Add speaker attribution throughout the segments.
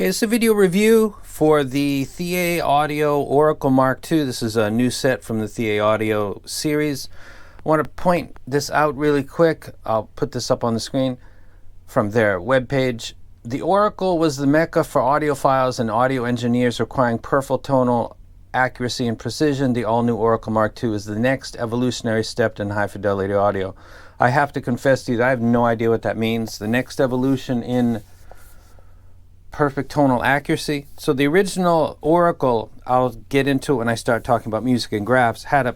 Speaker 1: Okay, this is a video review for the ThieAudio Oracle Mark II. This is a new set from the ThieAudio series. I want to point this out really quick. I'll put this up on the screen from their webpage. The Oracle was the mecca for audiophiles and audio engineers requiring perfect tonal accuracy and precision. The all-new Oracle Mark II is the next evolutionary step in high-fidelity audio. I have to confess to you that I have no idea what that means. The next evolution in perfect tonal accuracy. So the original Oracle, I'll get into it when I start talking about music and graphs, had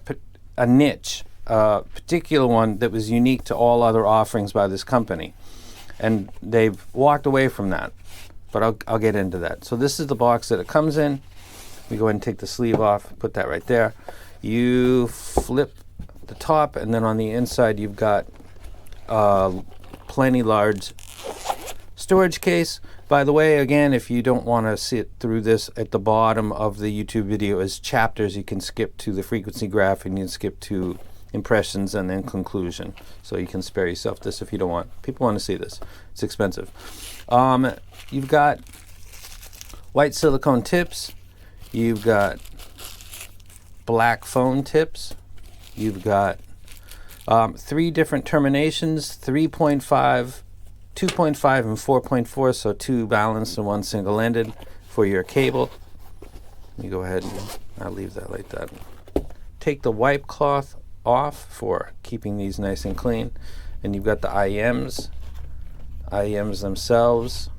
Speaker 1: a niche, a particular one that was unique to all other offerings by this company. And they've walked away from that, but I'll get into that. So this is the box that it comes in. We go ahead and take the sleeve off, put that right there. You flip the top, and then on the inside you've got plenty large storage case. By the way, again, if you don't want to sit through this, at the bottom of the YouTube video is chapters. You can skip to the frequency graph, and you can skip to impressions and then conclusion. So you can spare yourself this if you don't want. People want to see this. It's expensive. You've got white silicone tips. You've got black phone tips. You've got 3 different terminations, 3.5, 2.5 and 4.4, so 2 balanced and 1 single-ended for your cable. Let me go ahead and I'll leave that like that. Take the wipe cloth off for keeping these nice and clean. And you've got the IEMs. IEMs themselves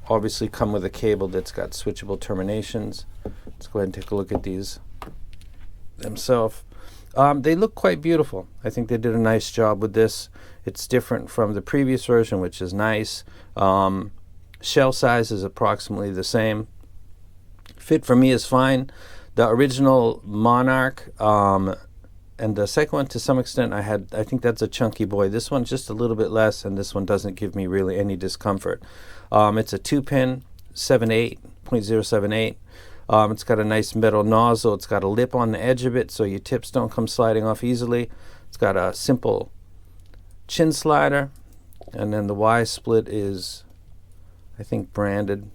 Speaker 1: obviously come with a cable that's got switchable terminations. Let's go ahead and take a look at these themselves. They look quite beautiful. I think they did a nice job with this. It's different from the previous version, which is nice. Shell size is approximately the same. Fit for me is fine. The original Monarch and the second one, to some extent, I think that's a chunky boy. This one's just a little bit less, and this one doesn't give me really any discomfort. It's a 2-pin 0.78. It's got a nice metal nozzle. It's got a lip on the edge of it so your tips don't come sliding off easily. It's got a simple chin slider, and then the Y split is, I think, branded.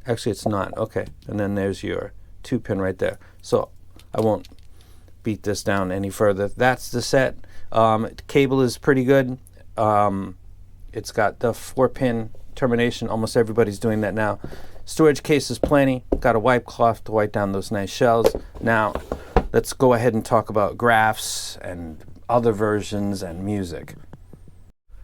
Speaker 1: Actually, it's not. Okay, and then there's your 2-pin right there. So I won't beat this down any further. That's the set. Cable is pretty good. It's got the 4-pin termination. Almost everybody's doing that now. Storage case is plenty. Got a wipe cloth to wipe down those nice shells. Now, let's go ahead and talk about graphs and other versions and music.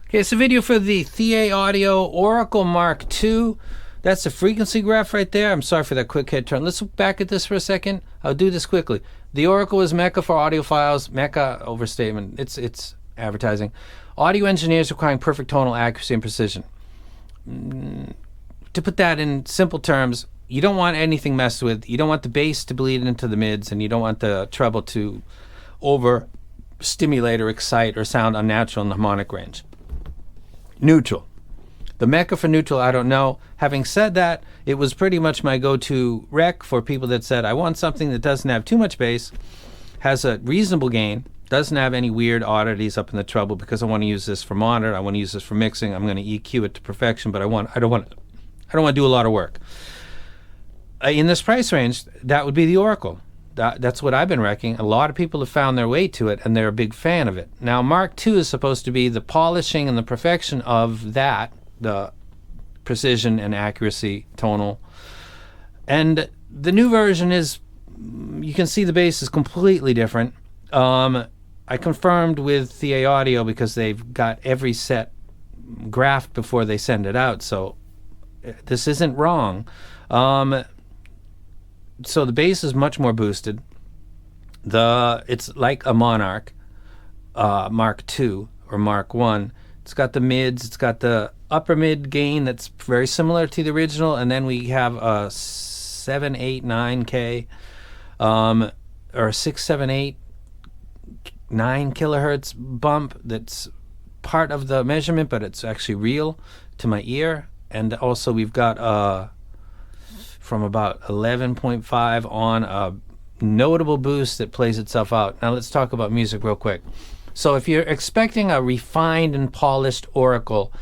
Speaker 1: Okay, it's a video for the ThieAudio Oracle Mark II. That's the frequency graph right there. I'm sorry for that quick head turn. Let's look back at this for a second. I'll do this quickly. The Oracle is mecca for audiophiles. Mecca, overstatement. It's advertising. Audio engineers requiring perfect tonal accuracy and precision. To put that in simple terms, you don't want anything messed with. You don't want the bass to bleed into the mids, and you don't want the treble to overstimulate or excite or sound unnatural in the harmonic range. Neutral. The mecca for neutral, I don't know. Having said that, it was pretty much my go-to rec for people that said, I want something that doesn't have too much bass, has a reasonable gain, doesn't have any weird oddities up in the treble, because I want to use this for monitor, I want to use this for mixing, I'm going to EQ it to perfection, but I don't want to do a lot of work. In this price range, that would be the Oracle. That's what I've been wrecking. A lot of people have found their way to it, and they're a big fan of it. Now, Mark II is supposed to be the polishing and the perfection of that, the precision and accuracy, tonal. And the new version is, you can see the bass is completely different. I confirmed with ThieAudio because they've got every set graphed before they send it out, so this isn't wrong. So the bass is much more boosted. It's like a Monarch Mark II or Mark I. It's got the mids, it's got the upper mid gain that's very similar to the original, and then we have a 7, 8, 9K or 6, 7, 8, 9 kilohertz bump that's part of the measurement, but it's actually real to my ear. And also we've got from about 11.5 on a notable boost that plays itself out. Now let's talk about music real quick. So if you're expecting a refined and polished Oracle,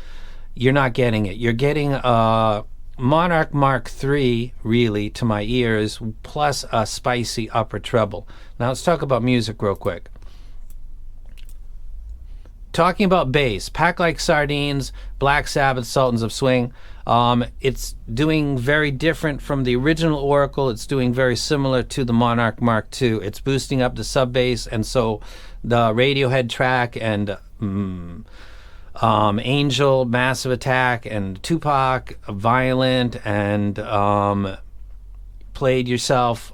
Speaker 1: you're not getting it. You're getting a Monarch Mark III, really, to my ears, plus a spicy upper treble. Now let's talk about music real quick. Talking about bass, Pack Like Sardines, Black Sabbath, Sultans of Swing. It's doing very different from the original Oracle. It's doing very similar to the Monarch Mark II. It's boosting up the sub bass, and so the Radiohead track and Angel, Massive Attack, and Tupac, Violent, and Played Yourself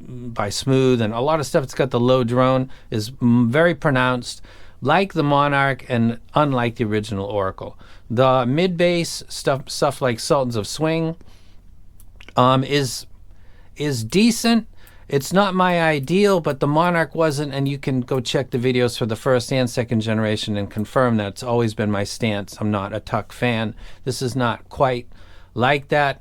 Speaker 1: by Smooth, and a lot of stuff. It's got the low drone, is very pronounced, like the Monarch and unlike the original Oracle. The mid bass stuff like Sultans of Swing is decent. It's not my ideal, but the Monarch wasn't, and you can go check the videos for the first and second generation and confirm that it's always been my stance. I'm not a Tuck fan. This is not quite like that.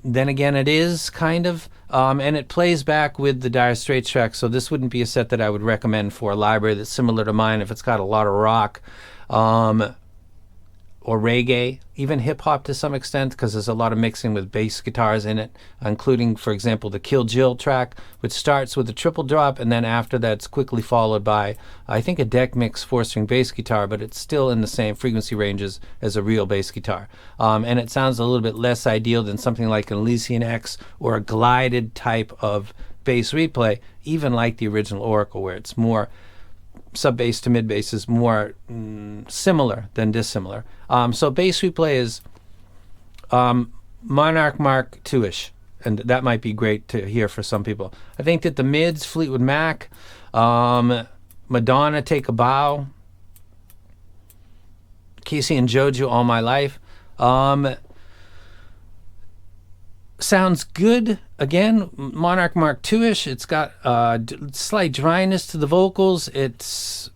Speaker 1: Then again, it is kind of, and it plays back with the Dire Straits track, so this wouldn't be a set that I would recommend for a library that's similar to mine if it's got a lot of rock or reggae, even hip-hop to some extent, because there's a lot of mixing with bass guitars in it, including, for example, the Kill Jill track, which starts with a triple drop, and then after that it's quickly followed by, I think, a deck mix 4-string bass guitar, but it's still in the same frequency ranges as a real bass guitar. And it sounds a little bit less ideal than something like an Elysian X or a glided type of bass replay, even like the original Oracle, where it's more sub-bass to mid-bass is more similar than dissimilar. So bass replay is Monarch Mark II-ish, and that might be great to hear for some people. I think that the mids, Fleetwood Mac, Madonna, Take a Bow, Casey and Jojo, All My Life, sounds good. Again, Monarch Mark II-ish. It's got slight dryness to the vocals. It's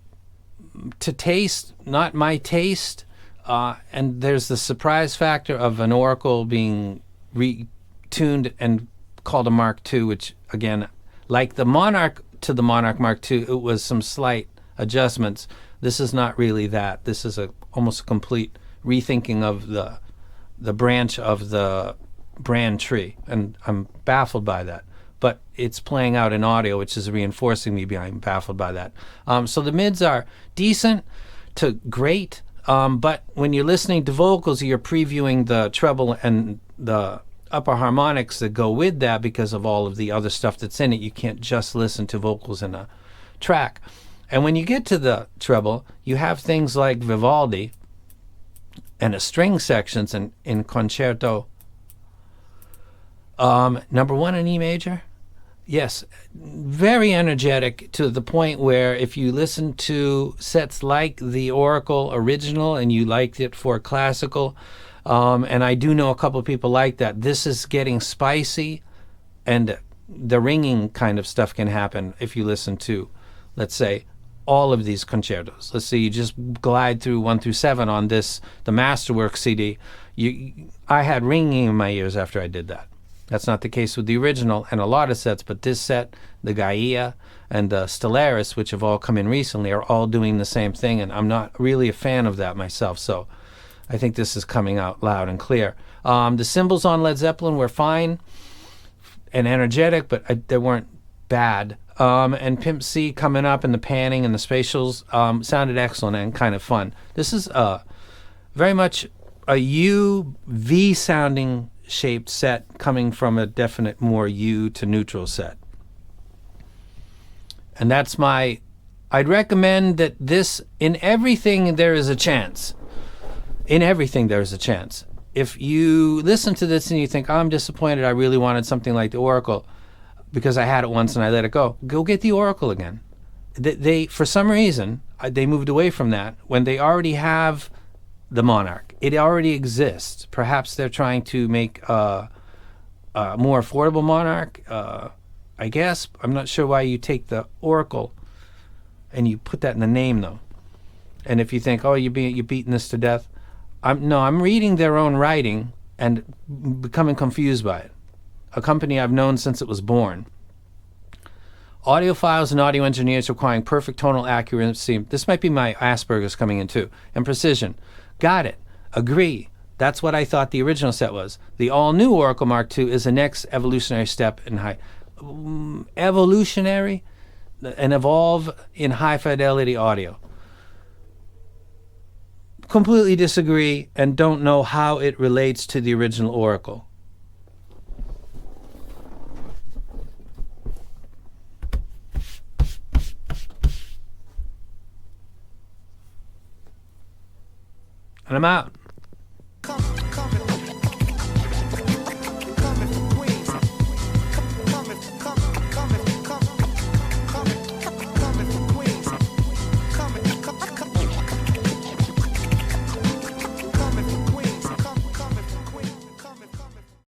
Speaker 1: to taste, not my taste. And there's the surprise factor of an Oracle being retuned and called a Mark II, which, again, like the Monarch to the Monarch Mark II, it was some slight adjustments. This is not really that. This is almost a complete rethinking of the branch of the brand tree, and I'm baffled by that. But it's playing out in audio, which is reinforcing me being baffled by that. So the mids are decent to great, but when you're listening to vocals, you're previewing the treble and the upper harmonics that go with that because of all of the other stuff that's in it. You can't just listen to vocals in a track. And when you get to the treble, you have things like Vivaldi and the string sections in Concerto number 1 in E major. Yes, very energetic to the point where if you listen to sets like the Oracle original and you liked it for classical, and I do know a couple of people like that, this is getting spicy, and the ringing kind of stuff can happen if you listen to, let's say, all of these concertos. Let's say you just glide through 1 through 7 on this, the Masterwork CD. I had ringing in my ears after I did that. That's not the case with the original and a lot of sets, but this set, the Gaia and the Stellaris, which have all come in recently, are all doing the same thing, and I'm not really a fan of that myself, so I think this is coming out loud and clear. The cymbals on Led Zeppelin were fine and energetic, but they weren't bad. And Pimp C coming up, and the panning and the spatials sounded excellent and kind of fun. This is very much a U-V sounding shaped set coming from a definite more U to neutral set. And that's I'd recommend that this, in everything there is a chance. In everything there is a chance. If you listen to this and you think, I'm disappointed, I really wanted something like the Oracle because I had it once and I let it go get the Oracle again. They for some reason, they moved away from that when they already have the Monarch. It already exists. Perhaps they're trying to make a more affordable Monarch, I guess. I'm not sure why you take the Oracle and you put that in the name, though. And if you think, oh, you're beating this to death, I'm reading their own writing and becoming confused by it. A company I've known since it was born. Audiophiles and audio engineers requiring perfect tonal accuracy. This might be my Asperger's coming in too. And precision. Got it. Agree. That's what I thought the original set was. The all-new Oracle Mark II is the next evolutionary step in evolutionary and evolve in high-fidelity audio. Completely disagree and don't know how it relates to the original Oracle. And I'm out.